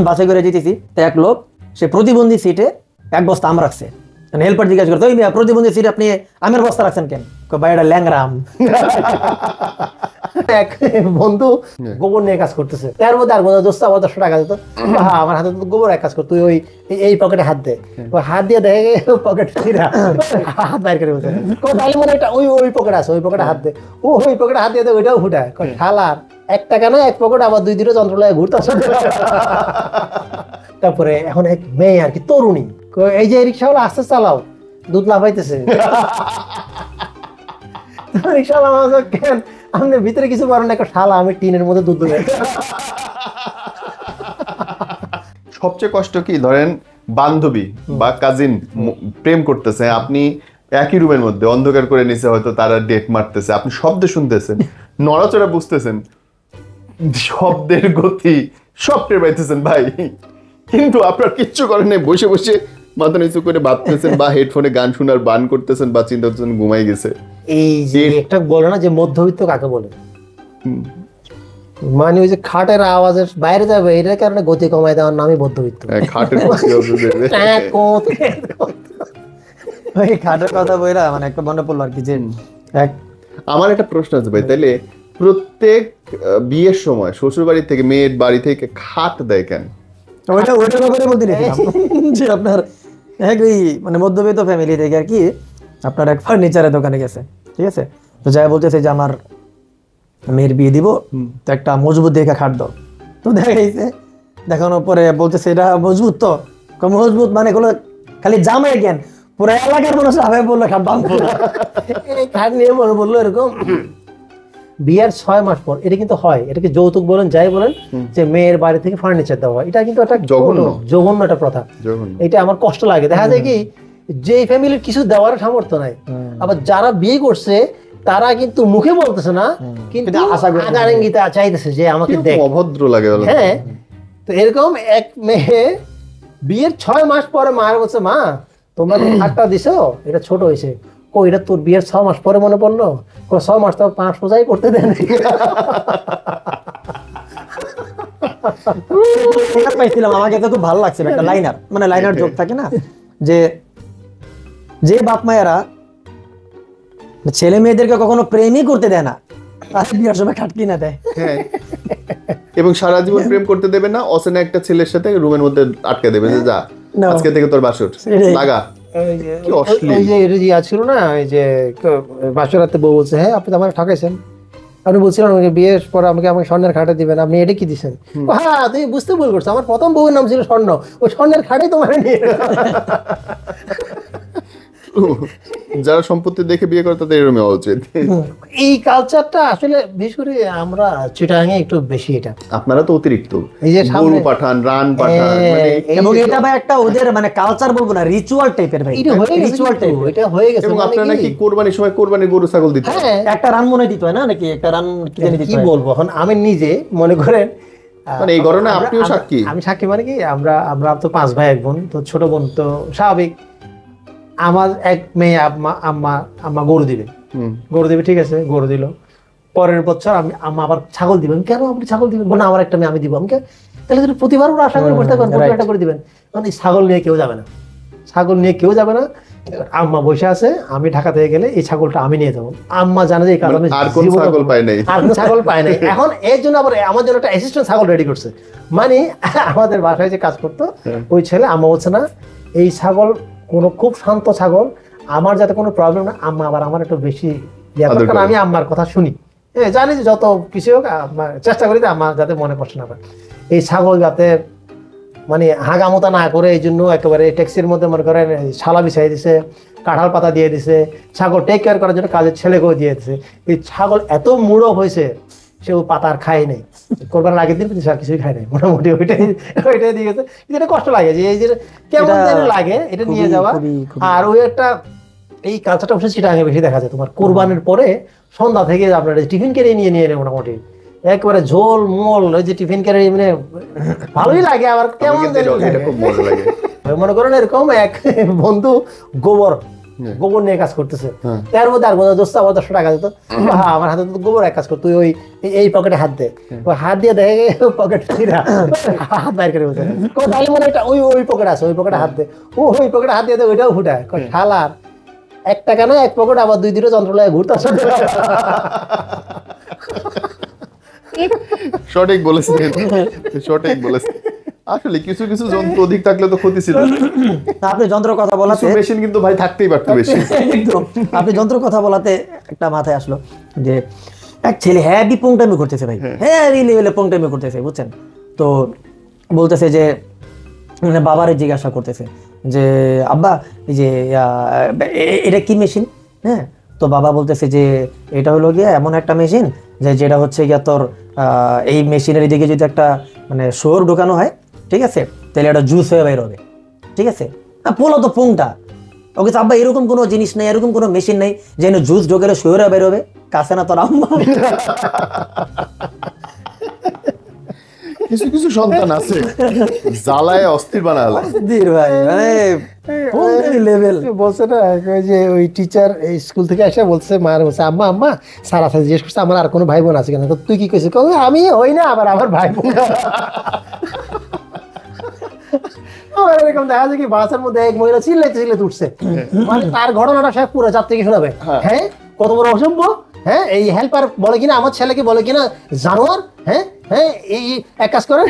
বাসে করে যেতেছি, তো এক লোক সে প্রতিবন্ধী সিটে এক বস্তা আম রাখছে। হেল্পার জিজ্ঞাসা করতো, ওই মিয়া প্রতিবন্ধী সিটে আপনি আমের বস্তা রাখছেন কেন? ভাই এটা ল্যাংরাম। এক বন্ধু গোবর নিয়ে কাজ করতেছে, তার মধ্যে আর বলতো দোস্ত আমার 1000 টাকা দিত, হ্যাঁ আমার হাতে গোবর এক কাজ কর, তুই ওই এই পকেটে হাত দে, হাত দিয়ে দেখে পকেট হাত বাইর করে বলছে, তাহলে মনে একটা ওই ওই পকেট আছে, ওই পকেটে হাত দে, ও ওই পকেটে হাত দিয়ে দেয়, ওইটাও ফুটায়। শালার 1 টাকা না এক পকেট আবার 2 যন্ত্রণায় ঘুরতেছে। তারপরে এখন এক মেয়ে আর কি তরুণী, এই যে রিক্সাওয়ালা আস্তে চালাও, দুধ লাফাইতেছে। রিক্সাওয়ালা আমার কেন আপনি ভিতরে কিছু পারেন না, শালা আমি টিনের মধ্যে দুধ দেব। সবচেয়ে কষ্ট কি, ধরেন বান্ধবী বা কাজিন প্রেম করতেছে, আপনি একই রুমের মধ্যে অন্ধকার করে নিচে, হয়তো তারা ডেট মারতেছে, আপনি শব্দ শুনতেছেন, নড়াচড়া বুঝতেছেন, শব্দের গতি সব টের পাইতেছেন ভাই, কিন্তু আপনার কিচ্ছু করেন নাই, বসে বসে মাথা নিচু করে ভাবতেছেন বা হেডফোনে গান শোনার বান করতেছেন বা চিন্তা করতেছেন, ঘুমাই গেছে। এই যে একটা বলে না যে মধ্যবিত্ত কাকে বলে, মানে ওই যে খাটের আওয়াজের বাইরে যাবে, এটার কারণে গতি কমায় দেওয়ার নামই মধ্যবিত্ত। খাটের কথা বইরা মানে একটা মনে পড়লো আর কি, যে আমার একটা প্রশ্ন আছে ভাই, তাইলে প্রত্যেক বিয়ের সময় শ্বশুর বাড়ি থেকে মেয়ের বাড়ি থেকে খাট দেয় কেন? ওইটা ব্যাপারে বলতে যে আপনার মানে মধ্যবিত্ত ফ্যামিলি থেকে আর কি আপনার এক ফার্নিচারের দোকানে গেছে, ঠিক আছে, তো যাই বলতেছে যে আমার মেয়ের বিয়ে দিব, তো একটা মজবুত দেখে খাট দাও। তো দেখানোর পরে বলতেছে এটা মজবুত, তো মজবুত মানে কোনো খালি জামাই জ্ঞান, পুরো এলাকার মানুষ আবার বললো খাট দাম, খাট নিয়ে মনে বললো এরকম বিয়ার 6 মাস পর, এটা কিন্তু হয়, এটাকে যৌতুক বলেন যাই বলেন, যে মেয়ের বাড়ি থেকে ফার্নিচার দেওয়া হয়, এটা কিন্তু একটা জঘন্য একটা প্রথা। এটা আমার কষ্ট লাগে। দেখা যায় কি যে ফ্যামিলির কিছু দেওয়ার সামর্থ্য নাই, আবার যারা বিয়ে করছে তারা কিন্তু মুখে বলতেছে না, কিন্তু আগারেঙ্গিতে চাইতেছে যে আমাকে দেখ, অভদ্র লাগে। হ্যাঁ, তো এরকম এক মেয়ে বিয়ের 6 মাস পরে মায়ের বলছে, মা তোমরা খাটটা দিছো, এটা ছোট হয়েছে, ও এটা তোর বিয়ের 6 মাস পরে মনে পড়লো, 6 মাস তো 5 পূজাই করতে দেন। পাইছিলাম, আমাকে তো খুব ভালো লাগছিল একটা লাইনার, মানে লাইনার জোক থাকে না, যে বাপ মায়েরা ছেলে মেয়েদেরকে কখনো প্রেমই করতে দেয় না, তাদের বিয়ের সময় খাট কিনা দেয়, এবং সারা জীবন প্রেম করতে দেবে না, অচেনা একটা ছেলের সাথে রুমের মধ্যে আটকে দেবে, যে যা আজকে থেকে তোর বাসর লাগা। ছিল না ওই যে বাসরাতে বউ বলছে, হ্যাঁ আপনি তো আমার ঠকাইছেন, আপনি বলছিলেন বিয়ের পর আমাকে স্বর্ণের খাটে দিবেন, আপনি এটা কি দিচ্ছেন? হ্যাঁ তুমি বুঝতে ভুল করছো, আমার প্রথম বউয়ের নাম ছিল স্বর্ণ, ওই স্বর্ণের খাটে তোমার নিয়ে। যারা সম্পত্তি দেখে বিয়ে করে তাদের এরকম হওয়া উচিত। এই কালচারটা আসলে বিশেষ করে আমরা চিটাগাঙে একটু বেশি। এটা আপনারা তো অতিরিক্ত, এই যে গরু পাঠান, রান পাঠান, মানে এবং এটা ভাই একটা ওদের মানে কালচার বলবো না, রিচুয়াল টাইপের ভাই, এটা হয়ে গেছে, রিচুয়াল টাইপ, এটা হয়ে গেছে। এবং আপনারা নাকি কুরবানির সময় কুরবানির গরু ছাগল দিতে, একটা রান মনে দিতে হয় না নাকি, একটা রান কি জানি দিতে হয়, কি বলবো এখন আমি নিজে মনে করেন, মানে এই ঘটনা আপনিও সাক্ষী। আমি সাক্ষী, মানে কি আমরা তো 5 ভাই 1 বোন, তো ছোট বোন তো স্বাভাবিক, আমার এক মেয়ে আম্মা গরু দিবে, ঠিক আছে, গরু দিল, পরের বছর আম্মা আবার ছাগল দিবেন, কেন আপনি ছাগল দিবেন? না আমার একটা মেয়ে আমি দিব, আমাকে তাহলে প্রতিবার ওরা আশা করে বসে থাকবেন, একটা করে দিবেন, মানে ছাগল নিয়ে কেউ যাবে না, ছাগল নিয়ে কেউ যাবে না। আম্মা বসে আছে, আমি ঢাকা থেকে গেলে এই ছাগলটা আমি নিয়ে যাবো, আম্মা জানে যে এই কাজ আমি আর কোন ছাগল পাই নাই, এখন এর জন্য আবার আমার জন্য একটা অ্যাসিস্ট্যান্ট ছাগল রেডি করছে, মানে আমাদের বাসায় যে কাজ করতো ওই ছেলে, আম্মা বলছে না এই ছাগল কোনো খুব শান্ত ছাগল, আমার যাতে কোনো প্রবলেম না, আম্মা আবার আমার একটু বেশি কারণ আমি আম্মার কথা শুনি, জানি যে যত কিছু হোক চেষ্টা করি আমার যাতে মনে কষ্ট না পায়, এই ছাগল যাতে মানে হাগামতা না করে, এই জন্য একেবারে ট্যাক্সির মধ্যে মনে করেন শালা বিছাই দিছে, কাঁঠাল পাতা দিয়ে দিছে, ছাগল টেক কেয়ার করার জন্য কাজের ছেলেকেও দিয়ে দিছে। এই ছাগল এত মুড়ো হয়েছে, সে পাতার খায় নাই, করবার আগের দিন কিন্তু কিছুই খায় নাই, মোটামুটি ওইটাই দিয়ে গেছে। এটা কষ্ট লাগে যে এই যে কেমন লাগে এটা নিয়ে যাওয়া। আর ওই একটা এই কালচারটা অবশ্যই সেটা আগে বেশি দেখা যায়, তোমার কোরবানির পরে সন্ধ্যা থেকে আপনার টিফিন কেড়ে নিয়ে এলে মোটামুটি একবারে ঝোল মোল, ওই যে টিফিন কেড়ে মানে ভালোই লাগে, আবার কেমন মনে করেন এরকম এক বন্ধু গোবর গোবর নিয়ে কাজ করতেছে, তার মধ্যে আর বলতো দোস্ত আমার 10 টাকা দিত, আমার হাতে তো গোবর এক কাজ কর, তুই ওই এই পকেটে হাত দে, ওই হাত দিয়ে দেখে পকেট হাত বাইর করে বলছে তাহলে মনে একটা ওই পকেট আছে, ওই পকেটে হাত দে, ওই পকেটে হাত দিয়ে ওইটাও ফুটায়, শালার 1 টাকা না 1 পকেট আবার 2 দিনও যন্ত্রণায় ঘুরতে আসে। সঠিক বলেছেন, সঠিক বলেছেন। আসলে কিছু কিছু যন্ত্র অধিক থাকলে তো ক্ষতি ছিল। আপনি যন্ত্র কথা বলাতে মেশিন কিন্তু ভাই থাকতেই পারতো বেশি। একদম আপনি যন্ত্র কথা বলাতে একটা মাথায় আসলো যে এক ছেলে হ্যাভি পোংটামি করতেছে ভাই, হ্যাভি লেভেলে পোংটামি করতেছে বুঝছেন। তো বলতেছে যে মানে বাবারে জিজ্ঞাসা করতেছে যে আব্বা এই যে এটা কি মেশিন, হ্যাঁ। তো বাবা বলতেছে যে এটা হলো গিয়ে এমন একটা মেশিন যে যেটা হচ্ছে গিয়া তোর এই মেশিনের দিকে যদি একটা মানে শোর ঢোকানো হয়, ঠিক আছে, তাহলে এটা জুস হয়ে বের হবে, ঠিক আছে। পোলো তো পোংটা, ওকে আব্বা এরকম কোনো জিনিস নেই, এরকম কোনো মেশিন নেই যেন জুস ঢোকালে শোর বের হবে, কাছে না তোর আম্মা। কিছু কিছু সন্তান আছে জ্বালায় অস্থির বানালে ভাই, মানে লেভেল বলছে না ওই যে ওই টিচার এই স্কুল থেকে এসে বলছে মার বলছে আম্মা আম্মা স্যার আছে জিজ্ঞেস করছে আমার আর কোনো ভাই বোন আছে কিনা, তো তুই কি কইছিস, আমি হই না আবার আমার ভাই বোন। এরকম দেখা যায় কি বাসের মধ্যে এক মহিলা চিল্লাইতে উঠছে, মানে তার ঘটনাটা সে পুরো যাত্রীকে শোনাবে, হ্যাঁ কত বড় অসভ্য, হ্যাঁ এই হেল্পার বলে কিনা আমার ছেলেকে বলে কিনা জানোয়ার, হ্যাঁ হ্যাঁ এই এক কাজ করে।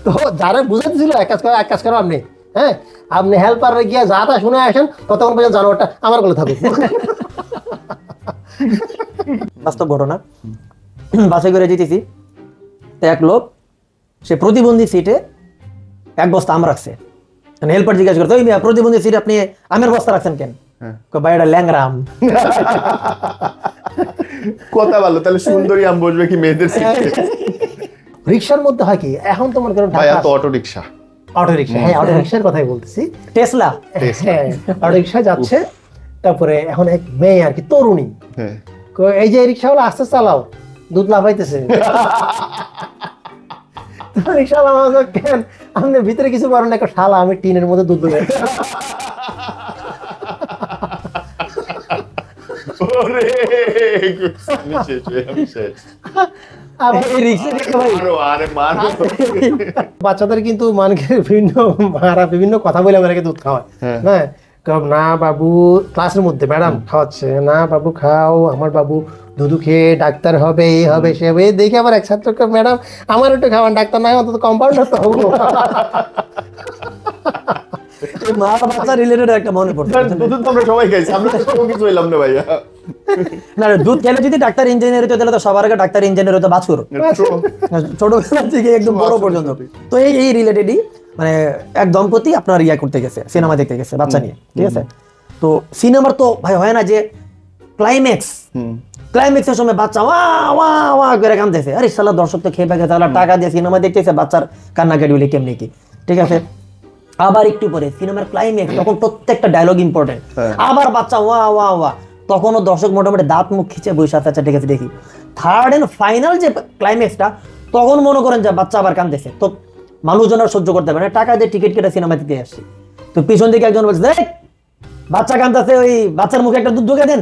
তো যারা বুঝাতেছিল এক কাজ করো আপনি, হ্যাঁ আপনি হেল্পার গিয়া যা তা শুনে আসেন, ততক্ষণ পর্যন্ত জানোয়ারটা আমার কোলে থাকুক। বাস্তব ঘটনা, বাসে করে যেতেছি, এক লোক সে প্রতিবন্ধী সিটে 1 বস্তা আম রাখছে, হেল্পার জিজ্ঞাসা করতে ওই প্রতিবন্ধী সিটে আপনি আমের বস্তা রাখছেন কেন, ভাই এটা ল্যাংরা আম। কথা ভালো, তাহলে সুন্দরী আম বসবে কি মেয়েদের সিটে? রিক্সার মধ্যে হয় কি এখন তো মনে করেন ভাই এত অটো রিক্সা, হ্যাঁ অটো রিক্সার কথাই বলতেছি, টেসলা, হ্যাঁ অটো রিক্সা যাচ্ছে, তারপরে এখন এক মেয়ে আর কি তরুণী, হ্যাঁ এই যে রিক্সাওয়ালা আস্তে চালাও দুধ লাফাইতেছে, রিক্সাওয়ালা আমাকে কেন আপনি ভিতরে কিছু করেন না, শালা আমি টিনের মধ্যে দুধ দেবো। বাচ্চাদের কিন্তু বিভিন্ন কথা বলে আমাকে দুধ খাওয়ায়, হ্যাঁ না বাবু ক্লাসের মধ্যে ম্যাডাম খাওয়াচ্ছে, না বাবু খাও, আমার বাবু দুধু খেয়ে ডাক্তার হবে, এই হবে সে হবে, দেখে আবার এক ছাত্রকে ম্যাডাম আমার একটু খাওয়ান, ডাক্তার নয় অন্তত কম্পাউন্ডার তো হবো। মা বাচ্চা রিলেটেড একটা মনে পড়ছে, দুধ তো আমরা সবাই খাইছি, আমরা তো কিছু হইলাম না ভাইয়া। না দুধ খেলে যদি ডাক্তার ইঞ্জিনিয়ার হতো তাহলে তো সবার আগে ডাক্তার ইঞ্জিনিয়ার হতো বাছুর, ছোটবেলা থেকে একদম বড় পর্যন্ত। তো এই রিলেটেডই মানে এক দম্পতি আপনার ইয়া করতে গেছে, সিনেমা দেখতে গেছে বাচ্চা নিয়ে, ঠিক আছে। তো সিনেমার তো ভাই হয় না যে ক্লাইম্যাক্সের সময় বাচ্চা ওয়া ওয়া ওয়া করে কাঁদতেছে, আরে শালা দর্শক তো খেয়ে গেছে, তাহলে টাকা দিয়ে সিনেমা দেখতেছে, বাচ্চার কান্নাকাটি হলে কেমনি কি, ঠিক আছে। আবার একটু পরে সিনেমার ক্লাইম্যাক্স, তখন প্রত্যেকটা ডায়লগ ইম্পর্টেন্ট, আবার বাচ্চা ওয়া ওয়া ওয়া, তখনও দর্শক মোটামুটি দাঁত মুখ খিচে বসে আছে, আচ্ছা ঠিক আছে দেখি। থার্ড এন্ড ফাইনাল যে ক্লাইম্যাক্সটা, তখন মনে করেন যে বাচ্চা আবার কাঁদতেছে, তো মানুষজন আর সহ্য করতে পারে না, টাকা দিয়ে টিকিট কেটে সিনেমা দিতে আসছি। তো পিছন দিকে একজন বলছে দেখ বাচ্চা কাঁদতেছে, ওই বাচ্চার মুখে একটা দুধ ঢুকে দেন,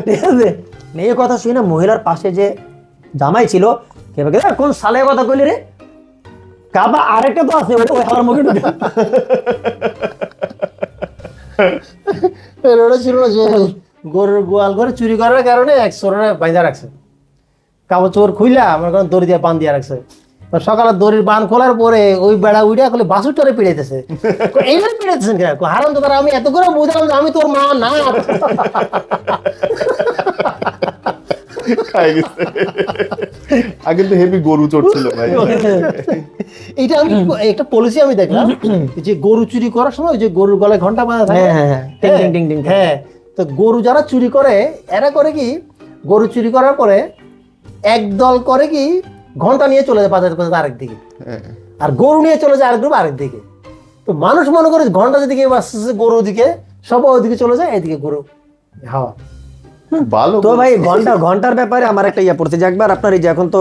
ঠিক আছে। এই কথা শুনে মহিলার পাশে যে জামাই ছিল কোন সালে কথা কইলি রে, কাবা আরেকটা তো আছে ওই আমার মুখে ঢুকে। ওটা ছিল যে গরুর গোয়াল ঘরে চুরি করার কারণে এক চোরে বাইন্দা রাখছে, কাপড় চোর খুইলা আমার কারণ দড়ি দিয়ে বান দিয়ে রাখছে। সকালে দড়ির বান খোলার পরে ওই বেড়া উইডা করলে বাসুরটারে পিড়াইতেছে, এইভাবে পিড়াইতেছেন কেন, হারাম তো তারা আমি এত করে বুঝলাম যে আমি তোর মা না। আগে তো হেভি গরু চড়ছিল ভাই। এটা আমি একটা পলিসি আমি দেখলাম যে গরু চুরি করার সময় যে গরুর গলায় ঘন্টা বাঁধা থাকে, হ্যাঁ তো গরু যারা চুরি করে এরা করে কি, গরু চুরি করার পরে একদল করে কি ঘন্টা নিয়ে চলে যায় বাজার বাজার আরেক দিকে, আর গরু নিয়ে চলে যায় আরেক গ্রুপ আরেক দিকে। তো মানুষ মনে করে ঘন্টা যেদিকে আসছে গরু দিকে, সব ওইদিকে চলে যায়, এদিকে গরু হাওয়া। ভালো তো ভাই ঘন্টার ব্যাপারে আমার একটা ইয়া পড়ছে যে একবার আপনার এই যে এখন তো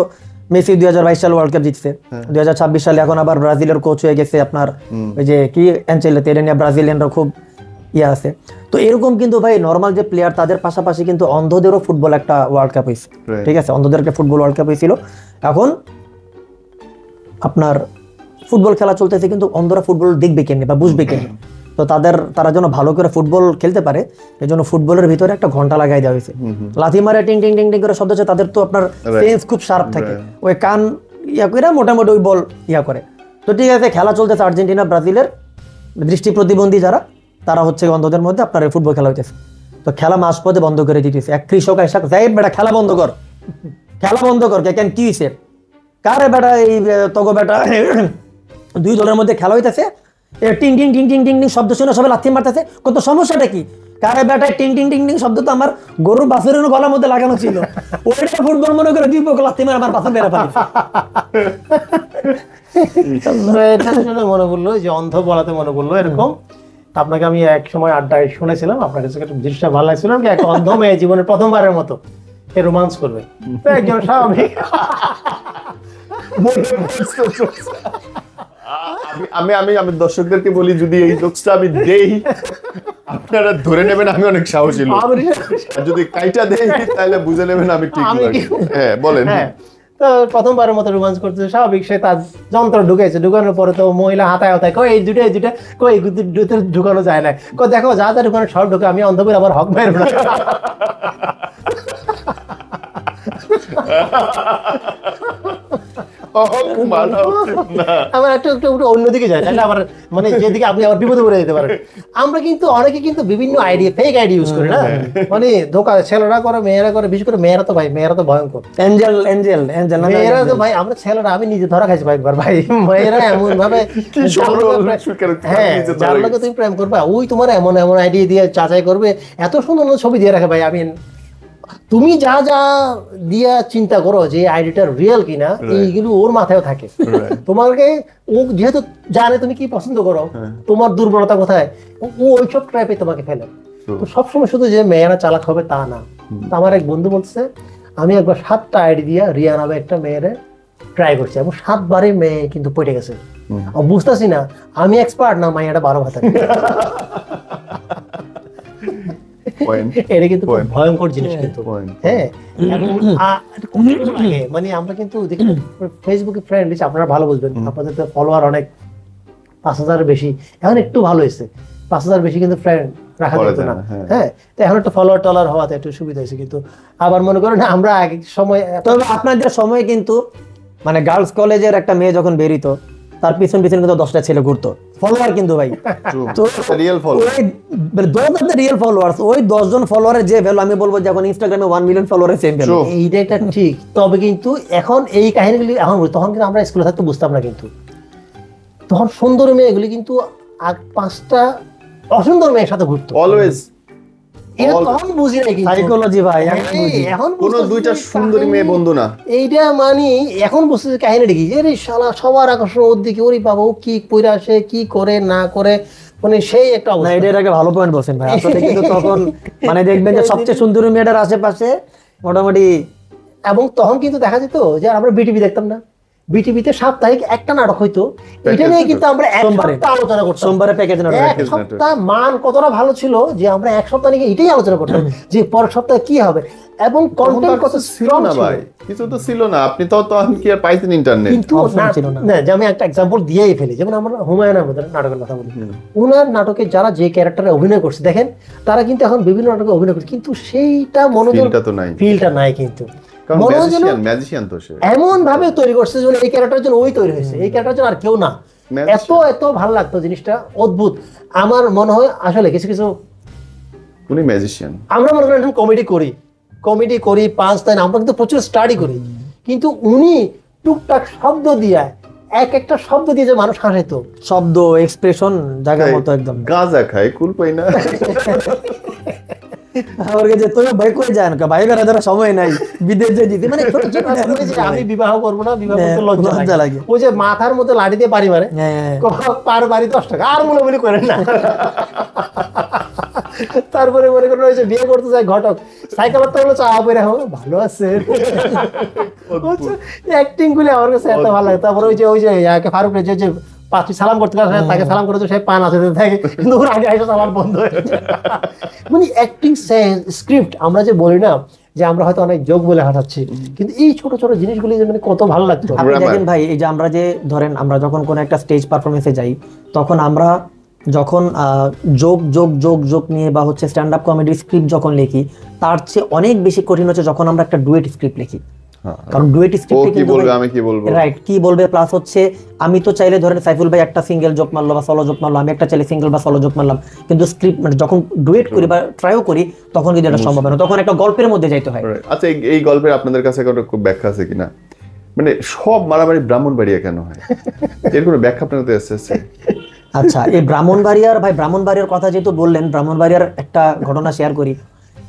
মেসি 2022 সালে ওয়ার্ল্ড কাপ জিতছে, 2026 সালে এখন আবার ব্রাজিলের কোচ হয়ে গেছে আপনার ওই যে কি অ্যাঞ্চেলোতি, ব্রাজিলিয়ানরা খুব ইয়ে আছে। তো এরকম কিন্তু ভাই নর্মাল যে প্লেয়ার তাদের পাশাপাশি কিন্তু অন্ধদেরও ফুটবল একটা ওয়ার্ল্ড কাপ হয়েছে, ঠিক আছে, অন্ধদের একটা ফুটবল ওয়ার্ল্ড কাপ হয়েছিল। এখন আপনার ফুটবল খেলা চলতেছে, কিন্তু অন্ধরা ফুটবল দেখবে কেমনি বা বুঝবে কেমনি, তো তারা যেন ভালো করে ফুটবল খেলতে পারে এই জন্য ফুটবলের ভিতরে একটা ঘন্টা লাগাই দেওয়া হয়েছে। লাথি মারে টিং টিং টিং টিং করে শব্দ হচ্ছে, তাদের তো আপনার সেন্স খুব শার্প থাকে, ওই কান ইয়া করে মোটামুটি ওই বল ইয়া করে। তো ঠিক আছে, খেলা চলতেছে আর্জেন্টিনা ব্রাজিলের, দৃষ্টি প্রতিবন্ধী যারা তারা হচ্ছে অন্ধদের মধ্যে আপনার ফুটবল খেলা হইতেছে। তো খেলা মাঝপথে বন্ধ করে দিতেছে, এক কৃষক এসে যাই বেটা খেলা বন্ধ কর, খেলা বন্ধ কর, কেন কি হয়েছে, কারে বেটা এই তগো বেটা দুই দলের মধ্যে খেলা হইতেছে, টিং টিং টিং টিং টিং টিং শব্দ শুনে সবাই লাথি মারতেছে, কত সমস্যাটা কি, কারে বেটায় টিং টিং টিং টিং শব্দ তো আমার গরুর বাছুরের গলার মধ্যে লাগানো ছিল, ওইটা ফুটবল মনে করে দুই পক্ষ লাথি মারে আমার বাছুর বেড়া পারি। এটা শুনে মনে পড়লো যে অন্ধ বলাতে মনে পড়লো এরকম, আপনাকে আমি এক সময় আড্ডায় শুনেছিলাম, আপনার কাছে একটা জিনিসটা ভালো লাগছিল কি, এক অন্ধ মেয়ে জীবনের প্রথমবারের মতো এ রোমান্স করবে, তো একজন স্বাভাবিক। আমি দর্শকদেরকে বলি, যদি এই জোকসটা আমি দেই আপনারা ধরে নেবেন আমি অনেক সাহসী লোক, আর যদি কাইটা দেই তাহলে বুঝে নেবেন আমি ঠিক লাগি। হ্যাঁ বলেন। তো প্রথমবারের মতো রোমান্স করতেছে, স্বাভাবিক সে তার যন্ত্র ঢুকেছে, ঢুকানোর পরে তো মহিলা হাতায় হাতায় কই এই দুটো কই ঢুকানো যায় না, কই দেখো যা যা ঢুকানো সব ঢুকে, আমি অন্ধ করে আবার হক মারব না। আমার একটু একটু অন্যদিকে যায়, তাহলে আবার মানে যেদিকে আপনি আবার বিপদে পড়ে যেতে পারেন। আমরা কিন্তু অনেকে কিন্তু বিভিন্ন আইডিয়া, ফেক আইডিয়া ইউজ করি না, মানে ধোকা ছেলেরা করে মেয়েরা করে, বিশেষ করে মেয়েরা তো ভাই, মেয়েরা তো ভয়ঙ্কর, এঞ্জেল এঞ্জেল এঞ্জেল মেয়েরা তো ভাই, আমরা ছেলেরা আমি নিজে ধরা খাইছি একবার ভাই, মেয়েরা এমন ভাবে হ্যাঁ যার লোকে তুমি প্রেম করবা ওই তোমার এমন এমন আইডিয়া দিয়ে যাচাই করবে, এত সুন্দর ছবি দিয়ে রাখে ভাই, আমি তুমি যা যা দিয়া চিন্তা করো যে আইডিটা রিয়েল কিনা এইগুলো ওর মাথায় থাকে। তোমাকে ও যেহেতু জানে তুমি কি পছন্দ করো, তোমার দুর্বলতা কোথায়, ও ওইসব ট্র্যাপে তোমাকে ফেলে। তো সবসময় শুধু যে মেয়েরা চালাক হবে তা না। আমার এক বন্ধু বলছে আমি একবার 7টা আইডি দিয়া রিয়া নামে একটা মেয়েরে ট্রাই করছি এবং 7 বারই মেয়ে কিন্তু পড়ে গেছে। বুঝতেছি না আমি এক্সপার্ট না মাইয়াটা 12 ভাতা। এটা কিন্তু ভয়ঙ্কর জিনিস কিন্তু। হ্যাঁ মানে আমরা কিন্তু দেখি ফেসবুকে ফ্রেন্ড লিস্ট, আপনারা ভালো বুঝবেন, আপনাদের তো ফলোয়ার অনেক 5000-এর বেশি, এখন একটু ভালো হয়েছে, 5000 বেশি কিন্তু ফ্রেন্ড রাখা যেত না। হ্যাঁ তো এখন একটা ফলোয়ার টলার হওয়াতে একটু সুবিধা হয়েছে, কিন্তু আবার মনে করেন আমরা এক সময়, তবে আপনাদের সময় কিন্তু মানে গার্লস কলেজের একটা মেয়ে যখন বেরিত তার পিছন পিছন কিন্তু 10টা ছেলে ঘুরতো, ফলোয়ার কিন্তু ভাই, তো রিয়েল ফলোয়ার্স, ওই 10 জন ফলোয়ারের যে ভ্যালু, আমি বলবো যখন ইনস্টাগ্রামে 1 মিলিয়ন ফলোয়ারের সেম ভ্যালু। এইটা ঠিক, তবে কিন্তু এখন এই কাহিনীগুলি এখন তখন কিন্তু আমরা স্কুলে থাকতে বুঝতাম না, কিন্তু তখন সুন্দর মেয়েগুলি কিন্তু 5টা অসুন্দর মেয়ের সাথে ঘুরতো অলওয়েজ। তখন বুঝি না কি সাইকোলজি ভাই, এখন কোন দুইটা সুন্দরী মেয়ে বন্ধু না, এইটা মানে এখন বুঝতেছি কাহিনীটা কি, যে শালা সবার আকর্ষণ ওর দিকে, ওরে বাবা ও কি কইরা আসে কি করে না করে, মানে সেই একটা অবস্থা। এটা একটা ভালো পয়েন্ট বলছেন ভাই, আসলে কিন্তু তখন মানে দেখবেন যে সবচেয়ে সুন্দরী মেয়েটার আশেপাশে মোটামুটি, এবং তখন কিন্তু দেখা যেত যে আমরা বিটিভি দেখতাম না, বিটিভিতে সাপ্তাহিক একটা নাটক হইতো, এটা নিয়ে কিন্তু আমরা এক সপ্তাহ আলোচনা করতাম, সোমবারে প্যাকেজ নাটক, এক সপ্তাহ মান কতটা ভালো ছিল যে আমরা এক সপ্তাহ নিয়ে এটাই আলোচনা করতাম যে পরের সপ্তাহে কি হবে, এবং কন্টেন্ট কত ছিল না ভাই, কিছু তো ছিল না, আপনি তো কি আর পাইতেন ইন্টারনেট, কিন্তু না যে আমি একটা एग्जांपल দিয়েই ফেলি, যেমন আমরা হুমায়ুন আহমেদের নাটকের কথা বলি, ওনার নাটকে যারা যে ক্যারেক্টারে অভিনয় করছে দেখেন, তারা কিন্তু এখন বিভিন্ন নাটকে অভিনয় করছে, কিন্তু সেইটা মনোযোগ ফিলটা নাই, কিন্তু ম্যাজিশিয়ান তো সে এমন ভাবে তৈরি করছে যে এই ক্যারেক্টারের জন্য ওই তৈরি হয়েছে, এই ক্যারেক্টারের জন্য আর কেউ না, এত এত ভালো লাগতো জিনিসটা, অদ্ভুত। আমার মনে হয় আসলে কিছু কিছু উনি ম্যাজিশিয়ান, আমরা মনে করেন কমেডি করি 5 আমরা কিন্তু প্রচুর স্টাডি করি, কিন্তু উনি টুকটাক শব্দ দিয়ে একটা শব্দ দিয়ে যে মানুষ হাসাইতো, শব্দ এক্সপ্রেশন জায়গা মতো একদম, গাঁজা খায় কুল পাই না, আমার কাছে তো ভাই কই যায় না ভাই, বেড়া সময় নাই বিদেশ যে দিতে, মানে আমি বিবাহ করবো না, বিবাহ করতে লজ্জা লাগে, ওই যে মাথার মধ্যে লাঠি দিয়ে বাড়ি মারে, পার বাড়ি 10 টাকা, আর বলে করেন না। তারপরে মনে করেন ওই যে বিয়ে করতে যায় ঘটক, সাইকেল হলো চা পেরে ভালো আছে, অ্যাক্টিং গুলি আমার কাছে এত ভালো লাগে। তারপরে ওই যে ফারুকের যে পাত্রী সালাম করতে পারে তাকে সালাম করে তো সে পান আছে থাকে, কিন্তু ওর আগে এসে সালাম বন্ধ হয়ে যায়। মানে অ্যাক্টিং স্ক্রিপ্ট আমরা যে বলি না যে আমরা হয়তো অনেক যোগ বলে হাঁটাচ্ছি, কিন্তু এই ছোট ছোট জিনিসগুলি যে মানে কত ভালো লাগতো। আপনি দেখেন ভাই, এই যে আমরা যে ধরেন আমরা যখন কোনো একটা স্টেজ পারফরমেন্সে যাই, তখন আমরা যখন যোগ যোগ যোগ যোগ নিয়ে বা হচ্ছে স্ট্যান্ড আপ কমেডি স্ক্রিপ্ট যখন লিখি, তার চেয়ে অনেক বেশি কঠিন হচ্ছে যখন আমরা একটা ডুয়েট স্ক্রিপ্ট লিখি। কারণ ডুয়েট ও স্ক্রিপ্টে কি কিন্তু বলবে আমি কি বলবো, রাইট, কি বলবে, প্লাস হচ্ছে আমি তো চাইলে ধরেন সাইফুল ভাই একটা সিঙ্গেল জোক মারলো বা সলো জোক মারলো, আমি একটা চাইলে সিঙ্গেল বা সলো জোক মারলাম, কিন্তু স্ক্রিপ্ট মানে যখন ডুয়েট করি বা ট্রাইও করি তখন কিন্তু এটা সম্ভব না, তখন একটা গল্পের মধ্যে যাইতে হয়। আচ্ছা এই গল্পের আপনাদের কাছে কোনো ব্যাখ্যা আছে কিনা, মানে সব মারামারি ব্রাহ্মণবাড়িয়া কেন হয়, এর কোনো ব্যাখ্যা আপনার কাছে আছে? আচ্ছা, এই ব্রাহ্মণবাড়িয়ার ভাই, ব্রাহ্মণবাড়িয়ার কথা যেহেতু বললেন, ব্রাহ্মণবাড়িয়ার একটা ঘটনা শেয়ার করি।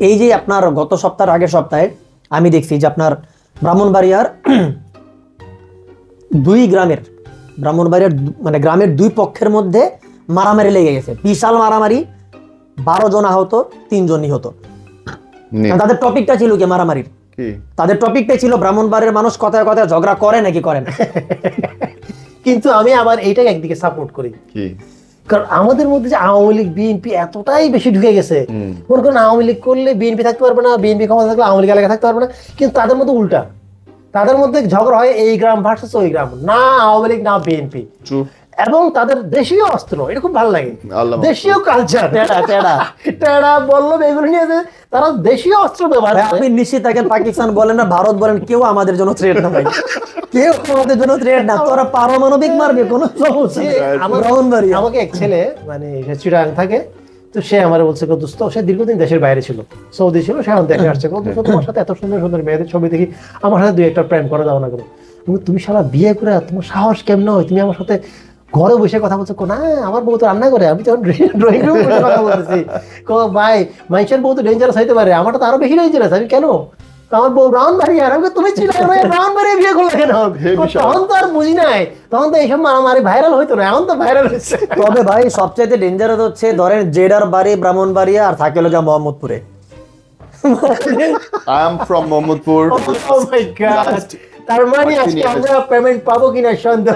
এই যে আপনার গত সপ্তাহের আগের সপ্তাহে আমি দেখছি যে আপনার ব্রাহ্মণবাড়িয়ার দুই গ্রামের, ব্রাহ্মণবাড়িয়ার মানে গ্রামের দুই পক্ষের মধ্যে মারামারি লেগে গেছে, বিশাল মারামারি, 12 জন আহত, 3 জন নিহত। তাদের টপিকটা ছিল কি মারামারির, কি তাদের টপিকটাই ছিল ব্রাহ্মণবাড়িয়ার মানুষ কথায় কথায় ঝগড়া করে নাকি করে না। কিন্তু আমি আবার এইটাকে একদিকে সাপোর্ট করি, কি কারণ আমাদের মধ্যে যে আওয়ামী লীগ বিএনপি এতটাই বেশি ঢুকে গেছে, মনে করেন আওয়ামী লীগ করলে বিএনপি থাকতে পারবে না, বিএনপি ক্ষমতা থাকলে আওয়ামী লীগ এলাকা থাকতে পারবে না, কিন্তু তাদের মধ্যে উল্টা, তাদের মধ্যে ঝগড়া হয় এই গ্রাম ভার্সেস ওই গ্রাম, না আওয়ামী লীগ না বিএনপি, এবং তাদের দেশীয় অস্ত্র, এটা খুব ভালো লাগে, দেশীয় কালচার, টেড়া বললো এগুলো নিয়ে যে তারা দেশীয় অস্ত্র ব্যবহার করে। আপনি নিশ্চিত থাকেন, পাকিস্তান বলেন না ভারত বলেন, কেউ আমাদের জন্য থ্রেট না ভাই, কেউ আমাদের জন্য থ্রেট না, তোরা পারমাণবিক মারবে কোনো সমস্যা নেই। ব্রাহ্মণবাড়িয়া আমাকে এক ছেলে মানে সে চিটাগাং থাকে, তো সে আমার বলছে দোস্ত, সে দীর্ঘদিন দেশের বাইরে ছিল, সৌদি ছিল, সে এখন দেখে আসছে, তোমার সাথে এত সুন্দর সুন্দর মেয়েদের ছবি দেখি, আমার সাথে 2-1টা প্রেম করে দাও না করো। তুমি শালা বিয়ে করে তোমার সাহস কেমন হয়, তুমি আমার সাথে ঘরে বসে কথা বলছো? না আমার বউ তো রান্না করে, আমি তখন ড্রয়িং রুমে বসে কথা বলতেছি। ভাই মানুষের বউ তো ডেঞ্জারাস হইতে পারে, আমারটা তো আরো বেশি ডেঞ্জারাস। আমি কেন, আমার বউ ব্রাহ্মণবাড়িয়া, তুমি ব্রাহ্মণবাড়িয়া বিয়ে করলে কেন? তখন তো আর বুঝি নাই, তখন তো এইসব মারামারি ভাইরাল হইতো না, এখন তো ভাইরাল হচ্ছে। তবে ভাই সবচেয়ে ডেঞ্জারাস হচ্ছে ধরেন জেডার বাড়ি ব্রাহ্মণবাড়িয়া আর থাকে লোক মোহাম্মদপুরে। I am from Mohammadpur. Oh my God! তার মানে আজকে আমরা পেমেন্ট পাবো কিনা সন্দেহ।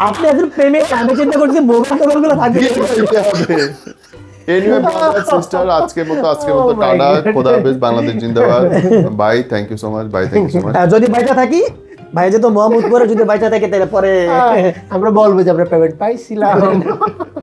আপনি এখন পেমেন্ট, আমি চিন্তা করছি মোবাইল টোবাইলগুলো থাকবে। এনিওয়ে ব্রাদার সিস্টার, আজকের মতো টাটা, খোদা হাফেজ, বাংলাদেশ জিন্দাবাদ। Bye, thank you so much, bye, thank you so much. যদি বাইচা থাকি, ভাই যেহেতু মোহাম্মদপুরে যদি বাইচা থাকে তাহলে পরে আমরা বলবো যে আমরা পেমেন্ট পাইছিলাম।